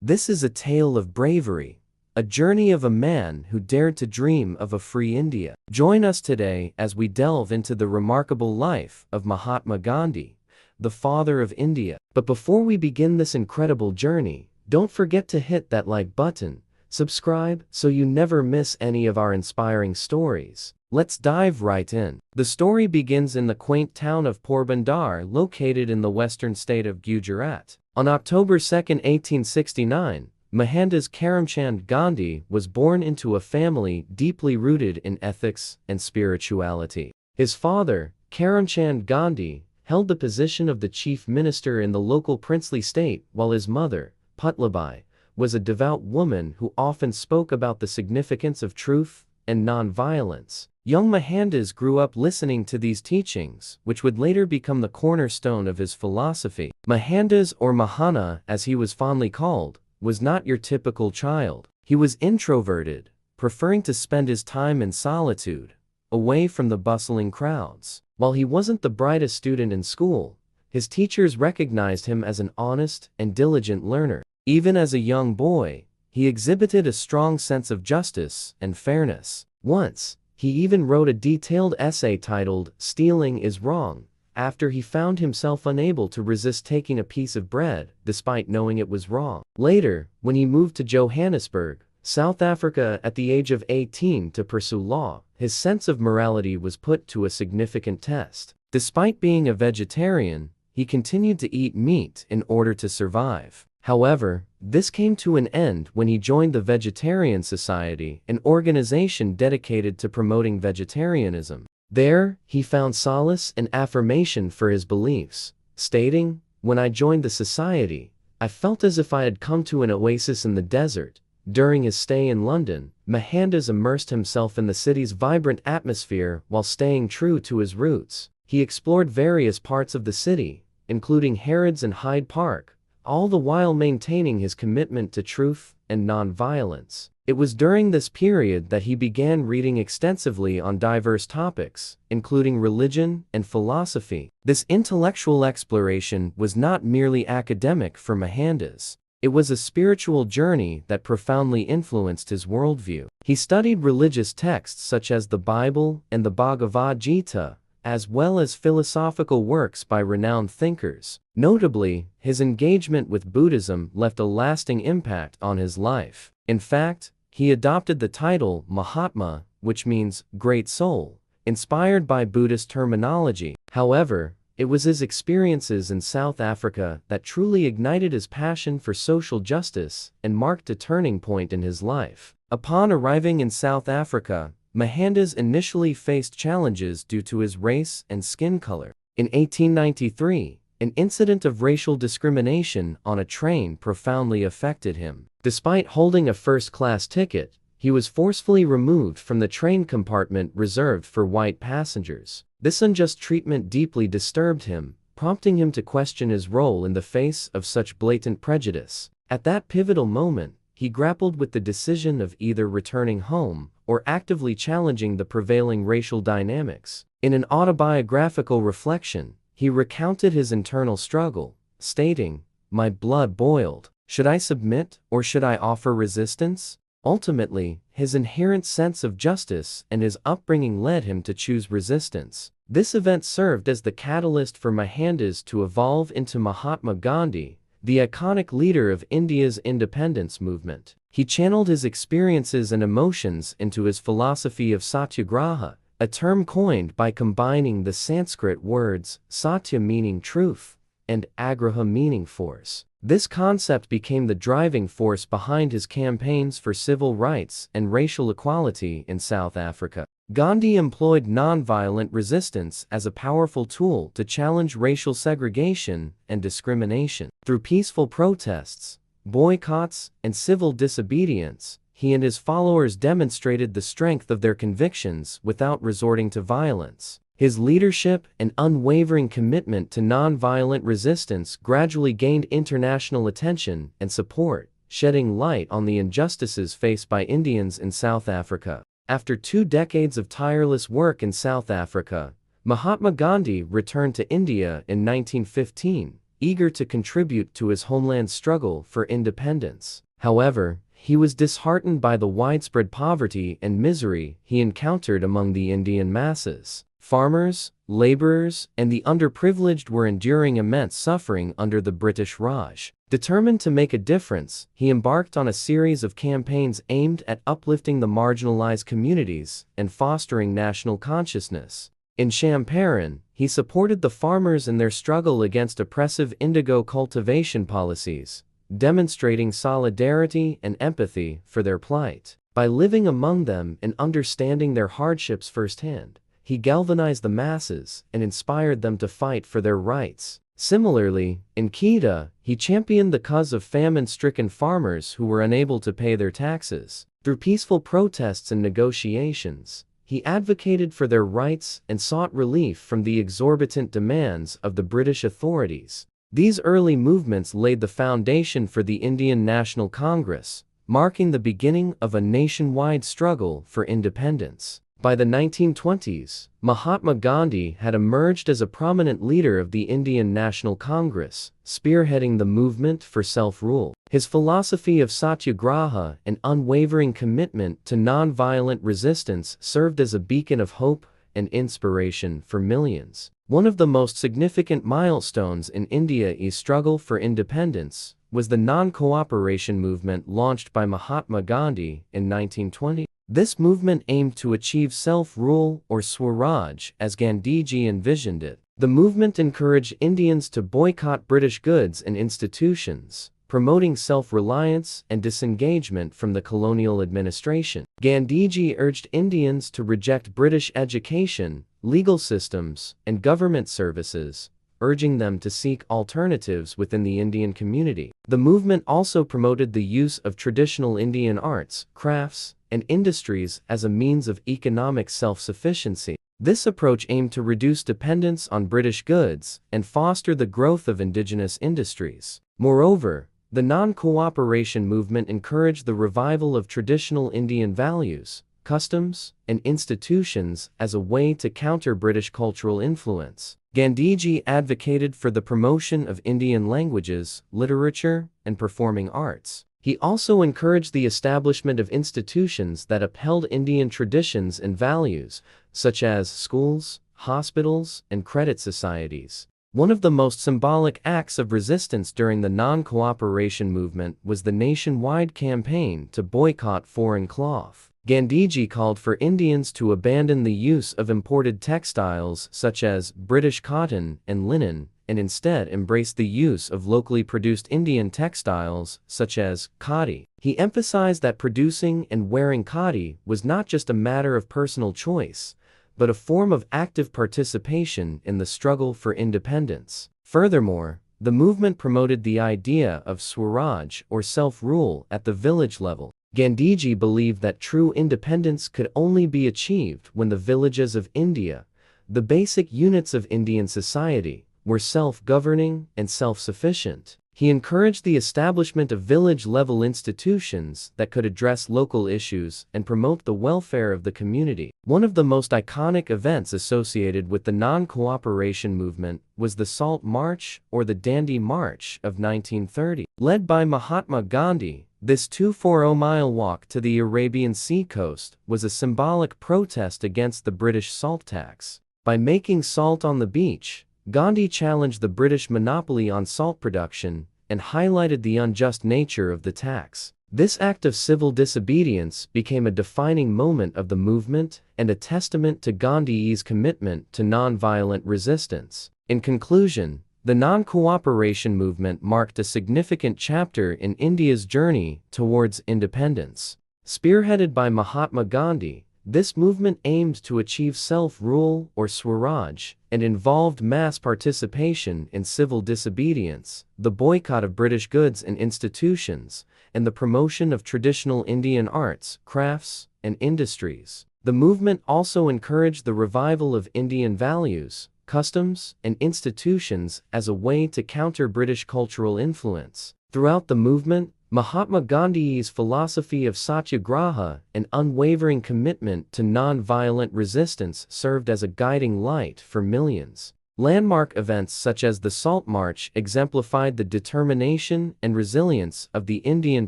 This is a tale of bravery, a journey of a man who dared to dream of a free India. Join us today as we delve into the remarkable life of Mahatma Gandhi, the father of India. But before we begin this incredible journey, don't forget to hit that like button, subscribe so you never miss any of our inspiring stories. Let's dive right in. The story begins in the quaint town of Porbandar, located in the western state of Gujarat. On October 2, 1869, Mohandas Karamchand Gandhi was born into a family deeply rooted in ethics and spirituality. His father, Karamchand Gandhi, held the position of the chief minister in the local princely state, while his mother, Putlabai, was a devout woman who often spoke about the significance of truth and non-violence. Young Mohandas grew up listening to these teachings, which would later become the cornerstone of his philosophy. Mohandas, or Mahana as he was fondly called, was not your typical child. He was introverted, preferring to spend his time in solitude, away from the bustling crowds. While he wasn't the brightest student in school, his teachers recognized him as an honest and diligent learner. Even as a young boy, he exhibited a strong sense of justice and fairness. Once, he even wrote a detailed essay titled, "Stealing is Wrong," after he found himself unable to resist taking a piece of bread, despite knowing it was wrong. Later, when he moved to Johannesburg, South Africa at the age of 18 to pursue law, his sense of morality was put to a significant test. Despite being a vegetarian, he continued to eat meat in order to survive. However, this came to an end when he joined the Vegetarian Society, an organization dedicated to promoting vegetarianism. There, he found solace and affirmation for his beliefs, stating, "When I joined the society, I felt as if I had come to an oasis in the desert." During his stay in London, Mohandas immersed himself in the city's vibrant atmosphere while staying true to his roots. He explored various parts of the city, including Harrods and Hyde Park, all the while maintaining his commitment to truth and non-violence. It was during this period that he began reading extensively on diverse topics, including religion and philosophy. This intellectual exploration was not merely academic for Mohandas. It was a spiritual journey that profoundly influenced his worldview. He studied religious texts such as the Bible and the Bhagavad Gita, as well as philosophical works by renowned thinkers. Notably, his engagement with Buddhism left a lasting impact on his life. In fact, he adopted the title Mahatma, which means great soul, inspired by Buddhist terminology. However, it was his experiences in South Africa that truly ignited his passion for social justice and marked a turning point in his life. Upon arriving in South Africa, Mohandas initially faced challenges due to his race and skin color. In 1893, an incident of racial discrimination on a train profoundly affected him. Despite holding a first-class ticket, he was forcefully removed from the train compartment reserved for white passengers. This unjust treatment deeply disturbed him, prompting him to question his role in the face of such blatant prejudice. At that pivotal moment, he grappled with the decision of either returning home or actively challenging the prevailing racial dynamics. In an autobiographical reflection, he recounted his internal struggle, stating, "My blood boiled. Should I submit or should I offer resistance?" Ultimately, his inherent sense of justice and his upbringing led him to choose resistance. This event served as the catalyst for Mohandas to evolve into Mahatma Gandhi, the iconic leader of India's independence movement. He channeled his experiences and emotions into his philosophy of Satyagraha, a term coined by combining the Sanskrit words satya meaning truth and agraha meaning force. This concept became the driving force behind his campaigns for civil rights and racial equality in South Africa. Gandhi employed nonviolent resistance as a powerful tool to challenge racial segregation and discrimination. Through peaceful protests, boycotts, and civil disobedience, he and his followers demonstrated the strength of their convictions without resorting to violence. His leadership and unwavering commitment to nonviolent resistance gradually gained international attention and support, shedding light on the injustices faced by Indians in South Africa. After 2 decades of tireless work in South Africa, Mahatma Gandhi returned to India in 1915, eager to contribute to his homeland's struggle for independence. However, he was disheartened by the widespread poverty and misery he encountered among the Indian masses. Farmers, laborers, and the underprivileged were enduring immense suffering under the British Raj. Determined to make a difference, he embarked on a series of campaigns aimed at uplifting the marginalized communities and fostering national consciousness. In Champaran, he supported the farmers in their struggle against oppressive indigo cultivation policies, demonstrating solidarity and empathy for their plight. By living among them and understanding their hardships firsthand, he galvanized the masses and inspired them to fight for their rights. Similarly, in Kheda, he championed the cause of famine-stricken farmers who were unable to pay their taxes. Through peaceful protests and negotiations, he advocated for their rights and sought relief from the exorbitant demands of the British authorities. These early movements laid the foundation for the Indian National Congress, marking the beginning of a nationwide struggle for independence. By the 1920s, Mahatma Gandhi had emerged as a prominent leader of the Indian National Congress, spearheading the movement for self-rule. His philosophy of Satyagraha and unwavering commitment to non-violent resistance served as a beacon of hope and inspiration for millions. One of the most significant milestones in India's struggle for independence was the non-cooperation movement launched by Mahatma Gandhi in 1920. This movement aimed to achieve self-rule or Swaraj as Gandhiji envisioned it. The movement encouraged Indians to boycott British goods and institutions, promoting self-reliance and disengagement from the colonial administration. Gandhiji urged Indians to reject British education, legal systems, and government services, urging them to seek alternatives within the Indian community. The movement also promoted the use of traditional Indian arts, crafts, and industries as a means of economic self-sufficiency. This approach aimed to reduce dependence on British goods and foster the growth of indigenous industries. Moreover, the non-cooperation movement encouraged the revival of traditional Indian values, customs, and institutions as a way to counter British cultural influence. Gandhiji advocated for the promotion of Indian languages, literature, and performing arts. He also encouraged the establishment of institutions that upheld Indian traditions and values, such as schools, hospitals, and credit societies. One of the most symbolic acts of resistance during the non-cooperation movement was the nationwide campaign to boycott foreign cloth. Gandhiji called for Indians to abandon the use of imported textiles such as British cotton and linen, and instead embraced the use of locally produced Indian textiles such as khadi. He emphasized that producing and wearing khadi was not just a matter of personal choice, but a form of active participation in the struggle for independence. Furthermore, the movement promoted the idea of Swaraj or self-rule at the village level. Gandhiji believed that true independence could only be achieved when the villages of India, the basic units of Indian society, were self-governing and self-sufficient. He encouraged the establishment of village-level institutions that could address local issues and promote the welfare of the community. One of the most iconic events associated with the non-cooperation movement was the Salt March or the Dandi March of 1930. Led by Mahatma Gandhi, this 240-mile walk to the Arabian Sea coast was a symbolic protest against the British salt tax. By making salt on the beach, Gandhi challenged the British monopoly on salt production and highlighted the unjust nature of the tax. This act of civil disobedience became a defining moment of the movement and a testament to Gandhi's commitment to non-violent resistance. In conclusion, the non-cooperation movement marked a significant chapter in India's journey towards independence. Spearheaded by Mahatma Gandhi, this movement aimed to achieve self-rule or Swaraj and involved mass participation in civil disobedience, the boycott of British goods and institutions, and the promotion of traditional Indian arts, crafts, and industries. The movement also encouraged the revival of Indian values, customs, and institutions as a way to counter British cultural influence. Throughout the movement, Mahatma Gandhi's philosophy of Satyagraha and unwavering commitment to non-violent resistance served as a guiding light for millions. Landmark events such as the Salt March exemplified the determination and resilience of the Indian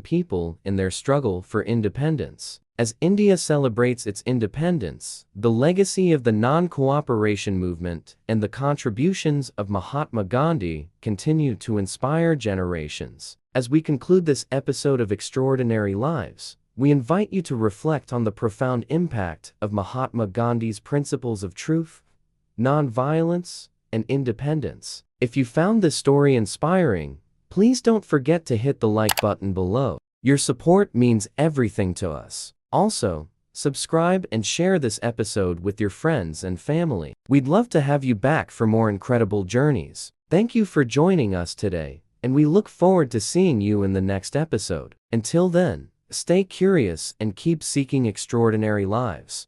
people in their struggle for independence. As India celebrates its independence, the legacy of the non-cooperation movement and the contributions of Mahatma Gandhi continue to inspire generations. As we conclude this episode of Extraordinary Lives, we invite you to reflect on the profound impact of Mahatma Gandhi's principles of truth, nonviolence, and independence. If you found this story inspiring, please don't forget to hit the like button below. Your support means everything to us. Also, subscribe and share this episode with your friends and family. We'd love to have you back for more incredible journeys. Thank you for joining us today, and we look forward to seeing you in the next episode. Until then, stay curious and keep seeking extraordinary lives.